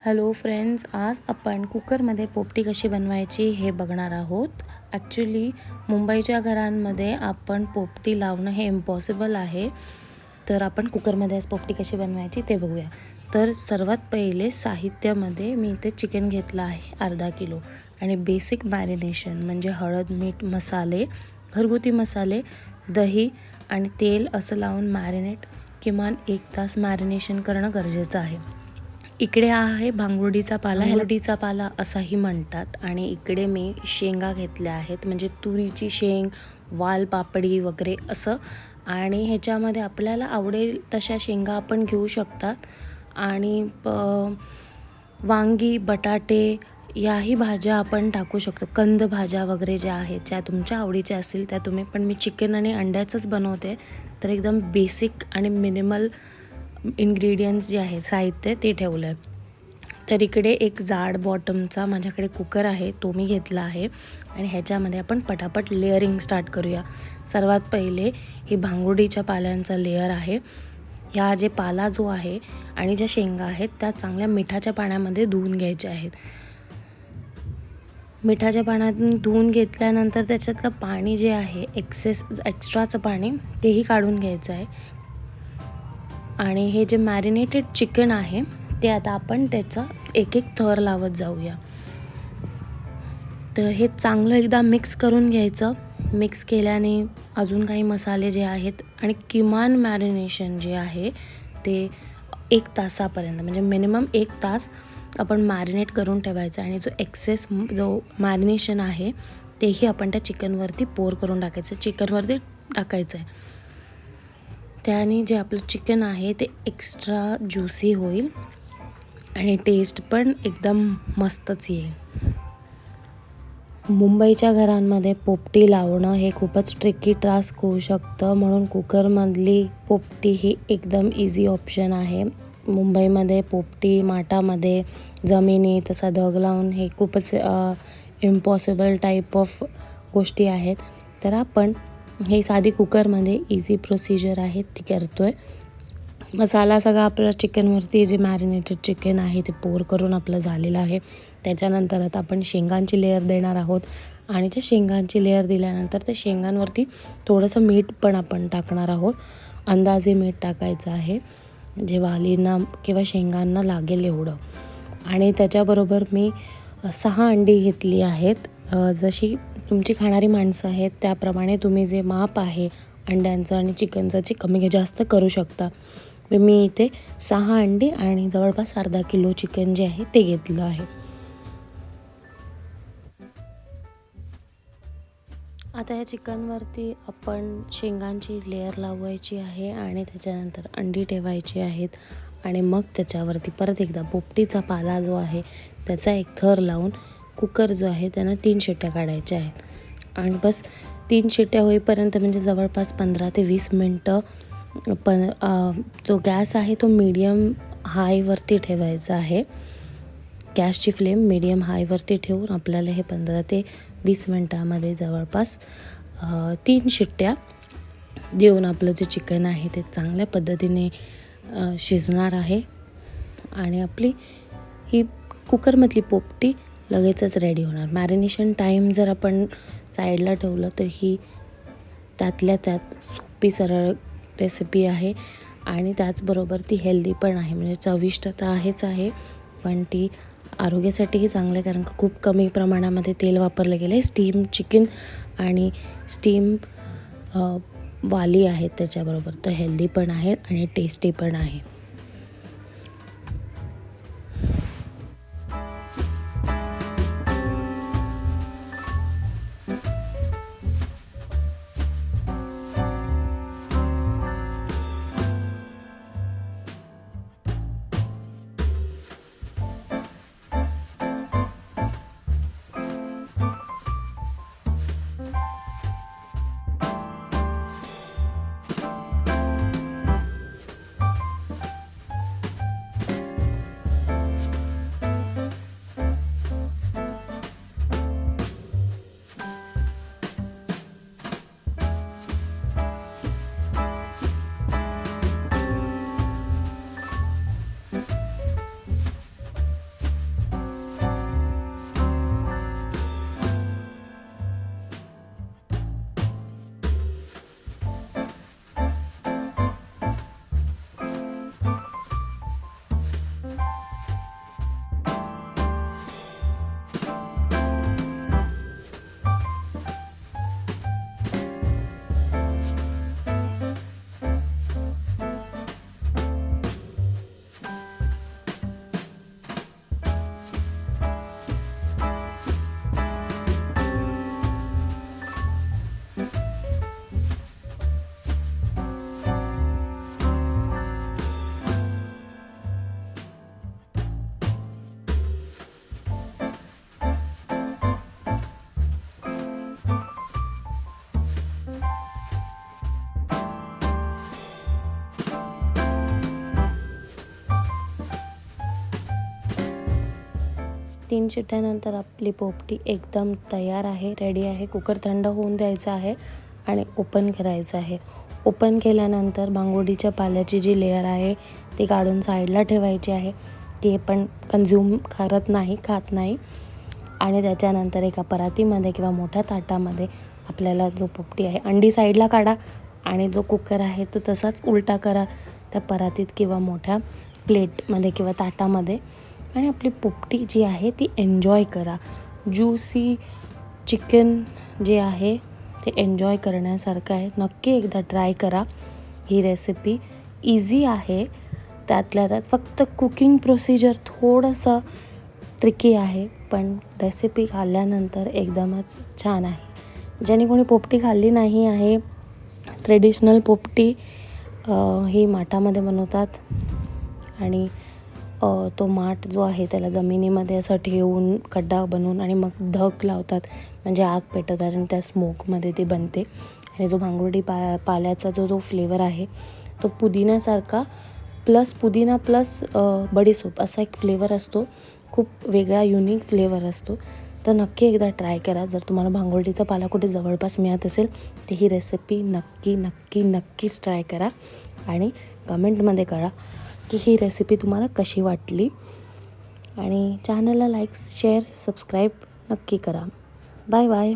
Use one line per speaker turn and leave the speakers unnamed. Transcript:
Hello friends, आज आपण कुकरमध्ये पोपटी कशी बनवायची हे बघणार आहोत. ॲक्च्युली मुंबईच्या घरांमध्ये आपण पोपटी लावणं हे इम्पॉसिबल आहे. तर आपण कुकरमध्ये आज पोपटी कशी बनवायची ते बघूया. तर सर्वात पहिले साहित्यामध्ये मी इथे चिकन घेतलं आहे अर्धा किलो आणि बेसिक मॅरिनेशन म्हणजे हळद, मीठ, मसाले, घरगुती मसाले, दही आणि तेल असं लावून मॅरिनेट किमान 1 तास मॅरिनेशन करणं गरजेचं आहे. इकडे हा आहे भांगुर्डीचा पाला, भांगुर्डीचा पाला असाही म्हणतात. आणि इकडे मी शेंगा घेतल्या आहेत, म्हणजे तुरीची शेंग, वालपापडी वगैरे असं. आणि ह्याच्यामध्ये आपल्याला आवडेल तशा शेंगा आपण घेऊ शकतात. आणि वांगी, बटाटे याही भाज्या आपण टाकू शकतो. कंद भाज्या वगैरे ज्या आहेत, ज्या तुमच्या आवडीच्या असतील त्या तुम्ही. पण मी चिकन आणि अंड्याचंच बनवते, तर एकदम बेसिक आणि मिनिमल इन्ग्रेडियंट्स जे आहेत, साहित्य ते ठेवलं आहे. तर इकडे एक जाड बॉटमचा माझ्याकडे कुकर आहे, तो मी घेतला आहे. आणि ह्याच्यामध्ये आपण पटापट लेअरिंग स्टार्ट करूया. सर्वात पहिले ही भांगुर्डीच्या पाल्यांचा लेअर आहे. ह्या जे पाला जो आहे आणि ज्या शेंगा आहेत त्या चांगल्या मिठाच्या पाण्यामध्ये धुवून घ्यायच्या आहेत. मिठाच्या पाण्यातून धुवून घेतल्यानंतर त्याच्यातलं पाणी जे आहे, एक्स्ट्राचं पाणी तेही काढून घ्यायचं आहे. आणि हे जे मॅरिनेटेड चिकन आहे ते आता आपण त्याचा एक एक थर लावत जाऊया. तर हे चांगलं एकदा मिक्स करून घ्यायचं. मिक्स केल्याने अजून काही मसाले जे आहेत आणि किमान मॅरिनेशन जे आहे ते 1 तासापर्यंत, म्हणजे मिनिमम 1 तास आपण मॅरिनेट करून ठेवायचं. आणि जो मॅरिनेशन आहे तेही आपण त्या चिकनवरती पोर करून टाकायचं, चिकनवरती टाकायचं आहे. त्याने जे आपलं चिकन आहे ते एक्स्ट्रा ज्युसी होईल आणि टेस्ट पण एकदम मस्तच येईल. मुंबईच्या घरांमध्ये पोपटी लावणं हे खूपच ट्रिकी टास्क होऊ शकतं, म्हणून कुकरमधली पोपटी ही एकदम इझी ऑप्शन आहे. मुंबईमध्ये पोपटी, माठामध्ये, जमिनीत तसा धग लावून हे खूपच इम्पॉसिबल टाईप ऑफ गोष्टी आहेत. तर आपण हे साधी कुकरमध्ये इझी प्रोसिजर आहे ती करतो आहे. मसाला सगळा आपला चिकनवरती, जे मॅरिनेटेड चिकन आहे ते पोर करून आपलं झालेलं आहे. त्याच्यानंतर आता आपण शेंगांची लेअर देणार आहोत. आणि त्या शेंगांची लेअर दिल्यानंतर त्या शेंगांवरती थोडंसं मीठ पण आपण टाकणार आहोत. अंदाजे मीठ टाकायचं आहे, जे वालींना किंवा शेंगांना लागेल एवढं. आणि त्याच्याबरोबर मी 6 अंडी घेतली आहेत. जशी तुमची खाणारी माणसं आहेत त्याप्रमाणे तुम्ही जे माप आहे अंड्यांचं आणि चिकनचं ते कमी जास्त करू शकता. मी इथे 6 अंडी आणि जवळपास अर्धा किलो चिकन जे आहे ते घेतलं आहे. आता या चिकनवरती आपण शेंगांची लेअर लावायची आहे आणि त्याच्यानंतर अंडी ठेवायची आहेत. आणि मग त्याच्यावरती परत एकदा पोपटीचा पाला जो आहे त्याचा एक थर लावून कुकर जो आहे त्यानं 3 शिट्ट्या काढायच्या आहेत. आणि बस 3 शिट्ट्या होईपर्यंत, म्हणजे जवळपास 15 ते 20 मिनटं जो गॅस आहे तो मीडियम हायवरती ठेवायचा आहे. गॅसची फ्लेम मीडियम हायवरती ठेवून आपल्याला हे 15 ते 20 मिनटामध्ये जवळपास 3 शिट्ट्या देऊन आपलं जे चिकन आहे ते चांगल्या पद्धतीने शिजणार आहे. आणि आपली ही कुकरमधली पोपटी लगेचच रेडी होणार. मॅरिनेशन टाईम जर आपण साईडला ठेवलं तर ही त्यातल्या त्यात सोपी सरळ रेसिपी आहे. आणि त्याचबरोबर ती हेल्दी पण आहे, म्हणजे चविष्ट तर आहेच आहे, पण ती आरोग्यासाठीही चांगलं आहे, कारण खूप कमी प्रमाणामध्ये तेल वापरलं गेलं आहे. स्टीम चिकन आणि स्टीम वाली आहेत त्याच्याबरोबर, तर हेल्दी पण आहे आणि टेस्टी पण आहे. 3 शिट्ट्यानंतर आपली पोपटी एकदम तयार आहे, रेडी आहे. कुकर थंड होऊन द्यायचा आहे आणि ओपन करायचं आहे. ओपन केल्यानंतर भांगोडीच्या पाल्याची जी लेअर आहे ती काढून साईडला ठेवायची आहे. ती पण कंझ्युम खात नाही. आणि त्याच्यानंतर एका परातीमध्ये किंवा मोठ्या ताटामध्ये आपल्याला जो पोपटी आहे, अंडी साईडला काढा आणि जो कुकर आहे तो तसाच उलटा करा त्या परातीत किंवा मोठ्या प्लेटमध्ये किंवा ताटामध्ये आणि आपली पोपटी जी आहे ती एन्जॉय करा. ज्युसी चिकन जे आहे ते एन्जॉय करण्यासारखं आहे. नक्की एकदा ट्राय करा. ही रेसिपी इझी आहे, त्यातल्या त्यात फक्त कुकिंग प्रोसिजर थोडंसं ट्रिकी आहे, पण रेसिपी खाल्ल्यानंतर एकदमच छान आहे. ज्याने कोणी पोपटी खाल्ली नाही आहे, ट्रेडिशनल पोपटी ही माठामध्ये बनवतात आणि तो माठ जो आहे त्याला जमिनीमध्ये असं ठेवून खड्डा बनवून आणि मग धग लावतात, म्हणजे आग पेटवतात आणि त्या स्मोकमध्ये ती बनते. आणि जो भांगुर्डी पाल्याचा जो फ्लेवर आहे तो पुदिन्यासारखा पुदिना प्लस बडीशोप असा एक फ्लेवर असतो. खूप वेगळा युनिक फ्लेवर असतो. तर नक्की एकदा ट्राय करा. जर तुम्हाला भांगुर्डीचा पाला कुठे जवळपास मिळत असेल तर ही रेसिपी नक्कीच ट्राय करा आणि कमेंटमध्ये कळवा की ही रेसिपी तुम्हाला कशी वाटली. आणि चॅनलला लाईक, शेअर, सबस्क्राईब नक्की करा. Bye bye.